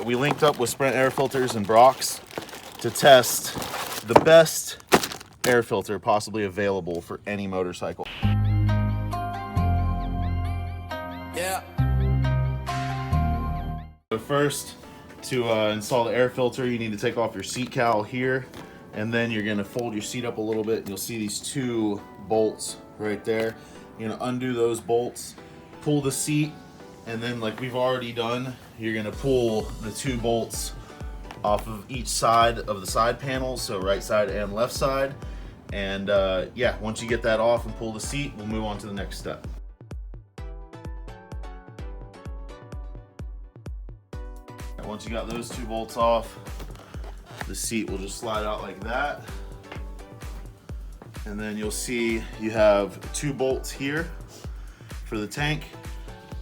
we linked up with Sprint air filters and Brock's to test the best air filter possibly available for any motorcycle. Yeah. So first, to install the air filter, you need to take off your seat cowl here, and then you're gonna fold your seat up a little bit, and you'll see these two bolts right there. You're gonna undo those bolts, pull the seat, and then like we've already done, you're gonna pull the two bolts off of each side of the side panels, so right side and left side. And yeah, once you get that off and pull the seat, we'll move on to the next step. Once you got those two bolts off, the seat will just slide out like that. And then you'll see you have two bolts here for the tank,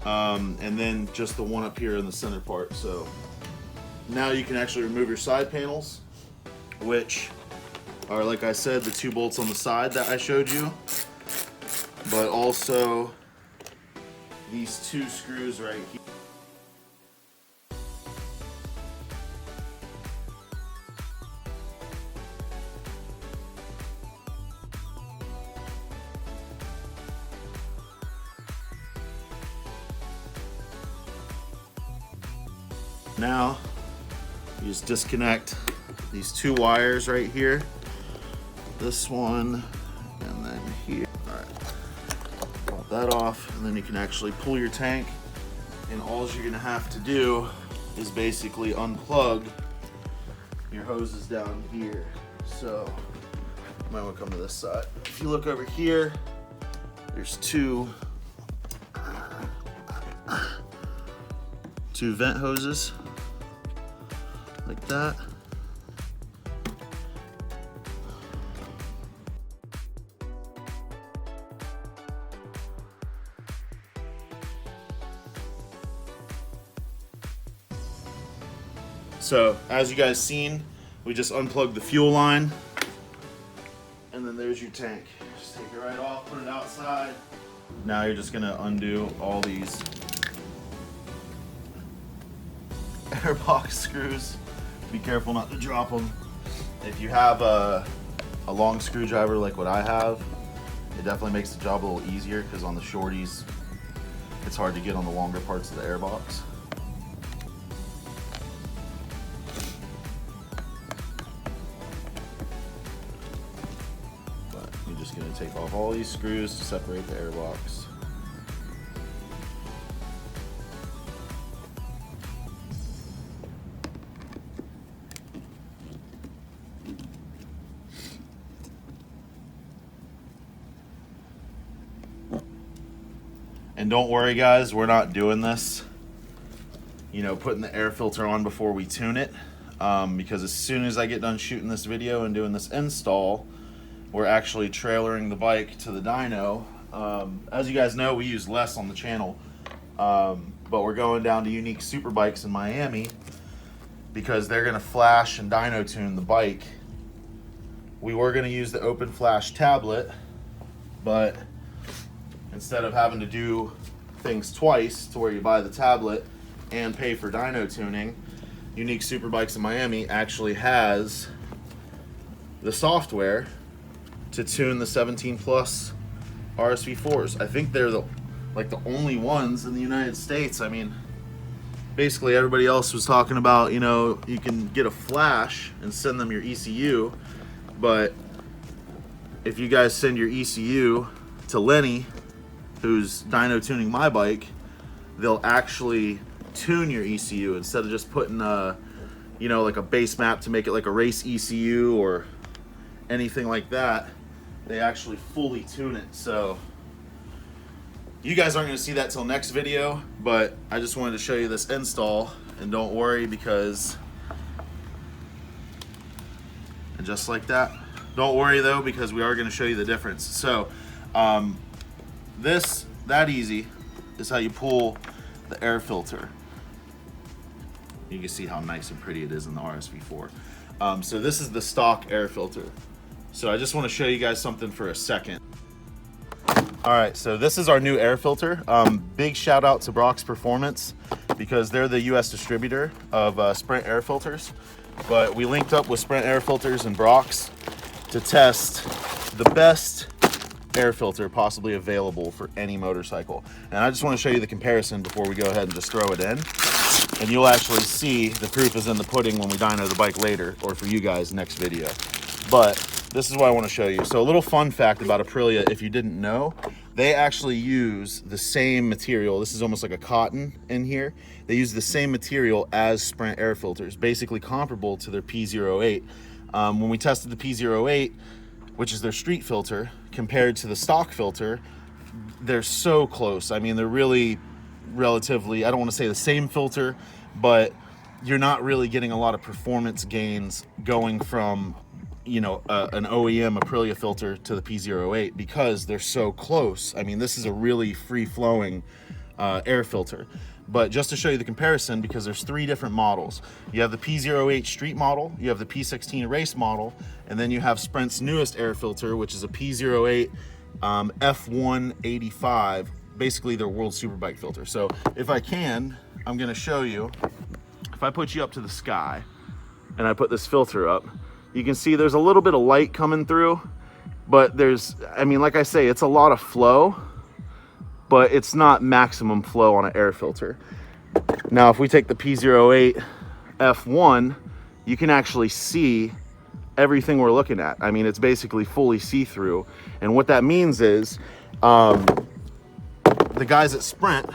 and then just the one up here in the center part. So now you can actually remove your side panels, which are, like I said, the two bolts on the side that I showed you, but also these two screws right here. Now, you just disconnect these two wires right here. This one, and then here. All right, pop that off, and then you can actually pull your tank. And all you're gonna have to do is basically unplug your hoses down here. So, you might wanna come to this side. If you look over here, there's two vent hoses, like that. So as you guys seen, we just unplugged the fuel line, and then there's your tank. Just take it right off, put it outside. Now you're just gonna undo all these airbox screws. Be careful not to drop them. If you have a long screwdriver like what I have, it definitely makes the job a little easier, because on the shorties it's hard to get on the longer parts of the airbox. But you're just going to take off all these screws to separate the airbox. And don't worry guys, we're not doing this, you know, putting the air filter on before we tune it, because as soon as I get done shooting this video and doing this install, we're actually trailering the bike to the dyno. As you guys know, we use less on the channel, but we're going down to Unique Superbikes in Miami because they're gonna flash and dyno tune the bike. We were gonna use the Open Flash tablet, but instead of having to do things twice to where you buy the tablet and pay for dyno tuning, Unique Superbikes in Miami actually has the software to tune the 17 Plus RSV4s. I think they're the only ones in the United States. I mean, basically everybody else was talking about, you know, you can get a flash and send them your ECU, but if you guys send your ECU to Lenny, who's dyno tuning my bike, they'll actually tune your ECU instead of just putting a, you know, like a base map to make it like a race ECU or anything like that. They actually fully tune it. So you guys aren't going to see that till next video, but I just wanted to show you this install. And don't worry, because, and just like that, don't worry though, because we are going to show you the difference. So that easy is how you pull the air filter. You can see how nice and pretty it is in the RSV4. So this is the stock air filter. So I just want to show you guys something for a second. All right, so this is our new air filter. Big shout out to Brock's Performance because they're the US distributor of Sprint air filters. But we linked up with Sprint air filters and Brock's to test the best air filter possibly available for any motorcycle. And I just want to show you the comparison before we go ahead and just throw it in. And you'll actually see the proof is in the pudding when we dyno the bike later, or for you guys next video. But this is what I want to show you. So a little fun fact about Aprilia, if you didn't know, they actually use the same material. This is almost like a cotton in here. They use the same material as Sprint air filters, basically comparable to their P08. When we tested the P08, which is their street filter, compared to the stock filter, they're so close. I mean, they're really relatively, I don't want to say the same filter, but you're not really getting a lot of performance gains going from, you know, an OEM Aprilia filter to the P08 because they're so close. I mean, this is a really free-flowing air filter. But just to show you the comparison, because there's 3 different models. You have the P08 street model, you have the P16 race model, and then you have Sprint's newest air filter, which is a P08 F1-85, basically their World Superbike filter. So if I can, I'm gonna show you, if I put you up to the sky and I put this filter up, you can see there's a little bit of light coming through, but there's, I mean, like I say, it's a lot of flow, but it's not maximum flow on an air filter. Now, if we take the P08 F1, you can actually see everything we're looking at. I mean, it's basically fully see-through. And what that means is, the guys at Sprint,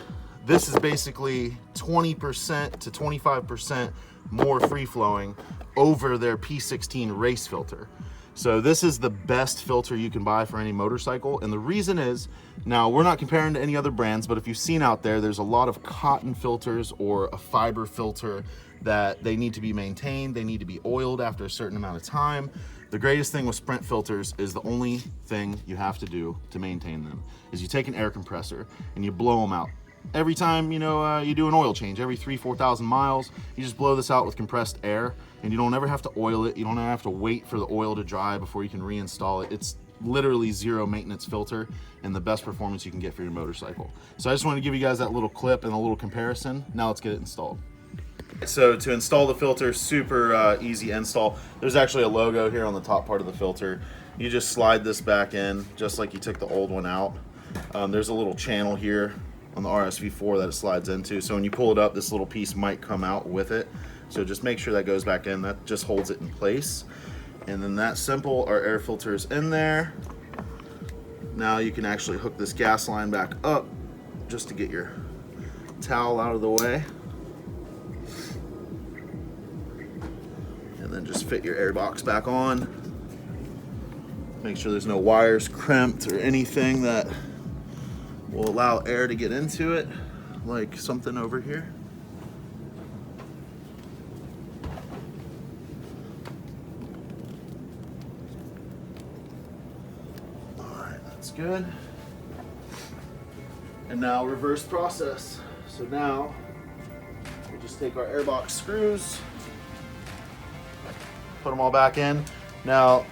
this is basically 20% to 25% more free-flowing over their P16 race filter. So this is the best filter you can buy for any motorcycle. And the reason is, now we're not comparing to any other brands, but if you've seen out there, there's a lot of cotton filters or a fiber filter that they need to be maintained. They need to be oiled after a certain amount of time. The greatest thing with Sprint filters is the only thing you have to do to maintain them is you take an air compressor and you blow them out. Every time, you know, you do an oil change, every 3,000-4,000 miles, you just blow this out with compressed air, and you don't ever have to oil it. You don't ever have to wait for the oil to dry before you can reinstall it. It's literally zero maintenance filter and the best performance you can get for your motorcycle. So I just wanted to give you guys that little clip and a little comparison. Now let's get it installed. So to install the filter, super easy install. There's actually a logo here on the top part of the filter. You just slide this back in just like you took the old one out. There's a little channel here on the RSV4 that it slides into. So when you pull it up, this little piece might come out with it. So just make sure that goes back in. That just holds it in place. And then that simple, our air filter is in there. Now you can actually hook this gas line back up just to get your towel out of the way. And then just fit your air box back on. Make sure there's no wires crimped or anything that will allow air to get into it, like something over here. All right, that's good. And now reverse process. So now we just take our airbox screws, put them all back in. Now,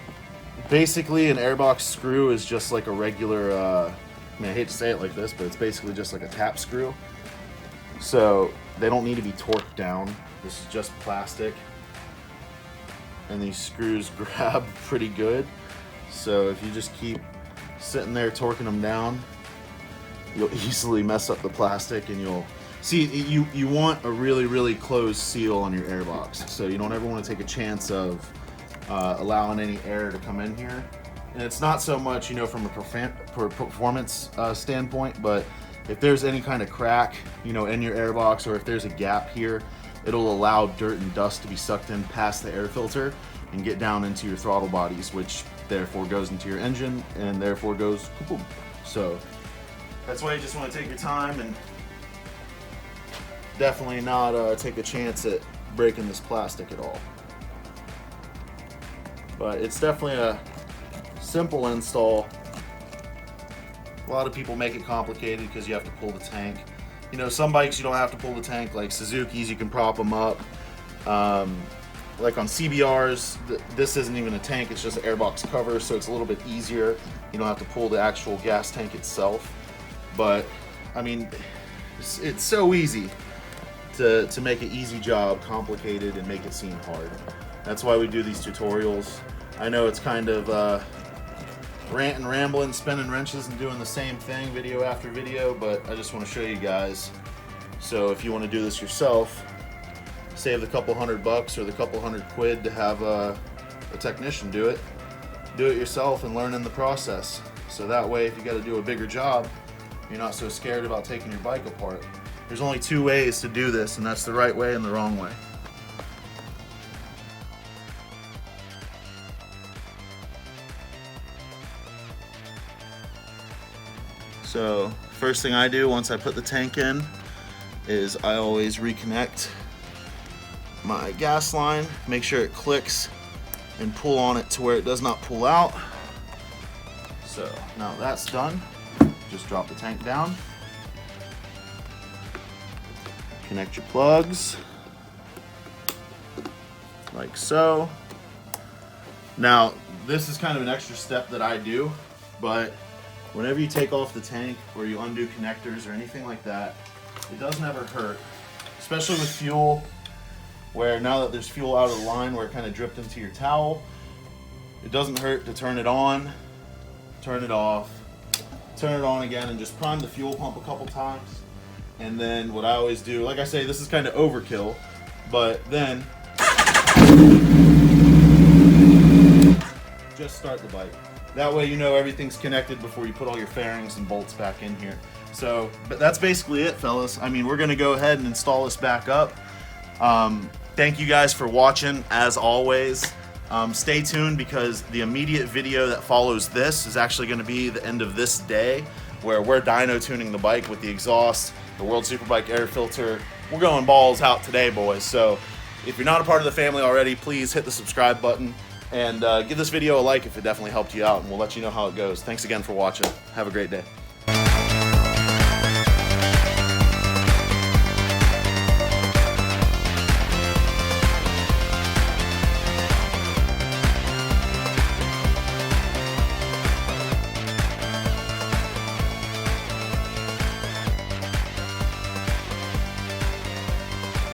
basically an airbox screw is just like a regular, I mean, I hate to say it like this, but it's basically just like a tap screw. So they don't need to be torqued down. This is just plastic. And these screws grab pretty good. So if you just keep sitting there torquing them down, you'll easily mess up the plastic and you'll see, you want a really, really closed seal on your airbox. So you don't ever want to take a chance of allowing any air to come in here. And it's not so much, you know, from a performance standpoint, but if there's any kind of crack, you know, in your airbox, or if there's a gap here, it'll allow dirt and dust to be sucked in past the air filter and get down into your throttle bodies, which therefore goes into your engine and therefore goes kaboom. So that's why you just want to take your time and definitely not take a chance at breaking this plastic at all. But it's definitely a simple install. A lot of people make it complicated because you have to pull the tank. You know, some bikes you don't have to pull the tank, like Suzuki's, you can prop them up. Like on CBRs, this isn't even a tank, it's just an airbox cover, so it's a little bit easier. You don't have to pull the actual gas tank itself. But, I mean, it's so easy. to make an easy job complicated and make it seem hard. That's why we do these tutorials. I know it's kind of ranting, rambling, spinning wrenches and doing the same thing video after video, but I just want to show you guys. So if you want to do this yourself, save the couple $100 or the couple $100 to have a technician do it yourself and learn in the process. So that way, if you got to do a bigger job, you're not so scared about taking your bike apart. There's only two ways to do this, and that's the right way and the wrong way. So first thing I do once I put the tank in is I always reconnect my gas line, make sure it clicks, and pull on it to where it does not pull out. So now that's done, just drop the tank down, connect your plugs like so. Now this is kind of an extra step that I do, but whenever you take off the tank or you undo connectors or anything like that, it doesn't ever hurt, especially with fuel, where now that there's fuel out of the line where it kind of dripped into your towel, it doesn't hurt to turn it on, turn it off, turn it on again, and just prime the fuel pump a couple times. And then what I always do, like I say, this is kind of overkill, but then just start the bike. That way you know everything's connected before you put all your fairings and bolts back in here. So, but that's basically it, fellas. I mean, we're gonna go ahead and install this back up. Thank you guys for watching, as always. Stay tuned, because the immediate video that follows this is actually gonna be the end of this day, where we're dyno tuning the bike with the exhaust, the World Superbike air filter. We're going balls out today, boys. So if you're not a part of the family already, please hit the subscribe button. And give this video a like if it definitely helped you out, and we'll let you know how it goes. Thanks again for watching. Have a great day.